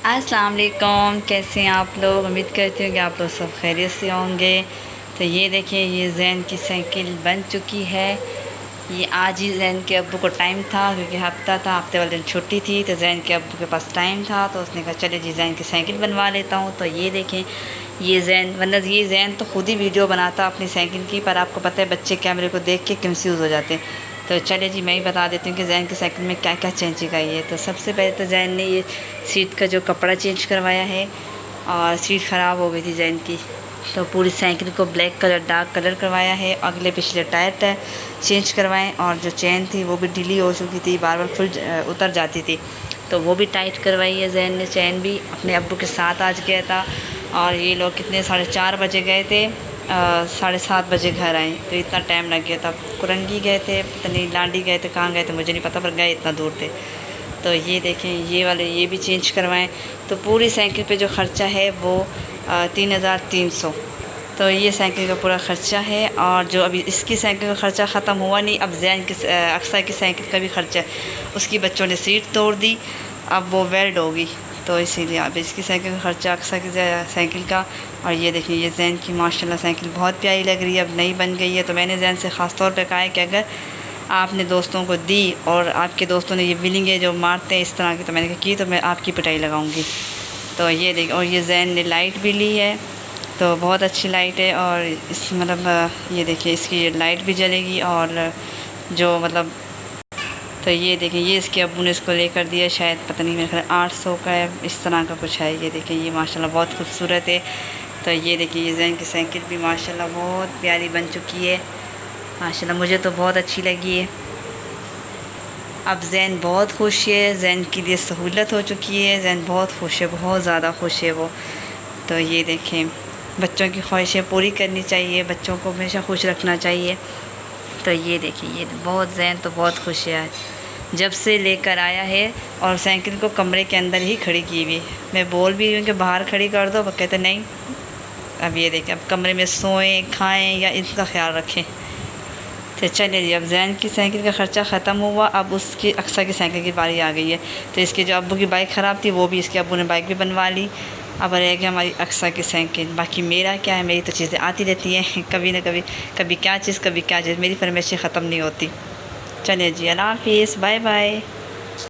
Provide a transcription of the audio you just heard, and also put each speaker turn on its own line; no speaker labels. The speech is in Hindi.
अस्सलाम वालेकुम, कैसे हैं आप लोग। उम्मीद करती हूँ कि आप लोग सब खैरियत से होंगे। तो ये देखिए, ये जैन की साइकिल बन चुकी है। ये आज ही जैन के अब्बू को टाइम था, क्योंकि हफ्ता था, हफ्ते वाले दिन छुट्टी थी, तो जैन के अब्बू के पास टाइम था, तो उसने कहा चले जी जैन की साइकिल बनवा लेता हूँ। तो ये देखें, ये जैन, वरना ये जैन तो खुद ही वीडियो बनाता अपनी साइकिल की, पर आपको पता है बच्चे कैमरे को देख के कंफ्यूज हो जाते हैं। तो चले जी, मैं ही बता देती हूँ कि जैन की साइकिल में क्या क्या चेंज कराई है। तो सबसे पहले तो जैन ने ये सीट का जो कपड़ा चेंज करवाया है, और सीट ख़राब हो गई थी जैन की, तो पूरी साइकिल को ब्लैक कलर, डार्क कलर करवाया है। अगले पिछले टायर चेंज करवाएं, और जो चेन थी वो भी ढीली हो चुकी थी, बार बार खुल उतर जाती थी, तो वो भी टाइट करवाई है जैन ने। चैन भी अपने अब्बू के साथ आज गया था, और ये लोग कितने 4:30 बजे गए थे, 7:30 बजे घर आए, तो इतना टाइम लग गया था। कुरंगी गए थे, पता नहीं लांडी गए थे, कहाँ गए थे मुझे नहीं पता, पर गए इतना दूर थे। तो ये देखें, ये वाले ये भी चेंज करवाएं। तो पूरी साइकिल पे जो ख़र्चा है वो 3,300। तो ये साइकिल का पूरा ख़र्चा है। और जो अभी इसकी साइकिल का ख़र्चा ख़त्म हुआ नहीं, अब जैन की अक्सा की साइकिल का भी ख़र्चा है। उसकी बच्चों ने सीट तोड़ दी, अब वो वेल्ड होगी, तो इसीलिए अब इसकी साइकिल का ख़र्चा, अक्सा की साइकिल का। और ये देखिए, ये जैन की माशाल्लाह साइकिल बहुत प्यारी लग रही है, अब नई बन गई है। तो मैंने जैन से ख़ास तौर पे कहा है कि अगर आपने दोस्तों को दी और आपके दोस्तों ने ये बिलिंगे जो मारते हैं इस तरह की, तो मैंने कहा की तो मैं आपकी पिटाई लगाऊंगी। तो ये देख, और ये जैन ने लाइट भी ली है, तो बहुत अच्छी लाइट है। और इस मतलब ये देखिए, इसकी लाइट भी जलेगी, और जो मतलब, तो ये देखिए, ये इसके अब्बू ने इसको लेकर दिया, शायद पता नहीं, मेरे ख्याल 800 का है, इस तरह का कुछ है। ये देखिए, ये माशाल्लाह बहुत खूबसूरत है। तो ये देखिए, ये जैन की साइकिल भी माशाल्लाह बहुत प्यारी बन चुकी है, माशाल्लाह मुझे तो बहुत अच्छी लगी है। अब जैन बहुत खुश है, जैन के लिए सहूलत हो चुकी है, जैन बहुत खुश है, बहुत ज़्यादा खुश है वो। तो ये देखें, बच्चों की ख्वाहिशें पूरी करनी चाहिए, बच्चों को हमेशा खुश रखना चाहिए। तो ये देखिए, ये बहुत जैन तो बहुत खुश है आज, जब से लेकर आया है, और साइकिल को कमरे के अंदर ही खड़ी की हुई। मैं बोल भी रही हूँ कि बाहर खड़ी कर दो, वो कहते नहीं। अब ये देखें, अब कमरे में सोएं, खाएं या इनका ख्याल रखें। तो चलिए जी, अब जैन की साइकिल का ख़र्चा ख़त्म हुआ, अब उसकी अक्सा की साइकिल की बारी आ गई है। तो इसके जो अब्बू की बाइक ख़राब थी, वो भी इसके अब्बू ने बाइक भी बनवा ली। अब रह गया हमारी अक्सा की साइकिल। बाकी मेरा क्या है, मेरी तो चीज़ें आती रहती हैं कभी ना कभी, कभी क्या चीज़, कभी क्या चीज़, मेरी फरमाइशें ख़त्म नहीं होती। चलिए जी, अल्लाह हाफ़िज़, बाय बाय।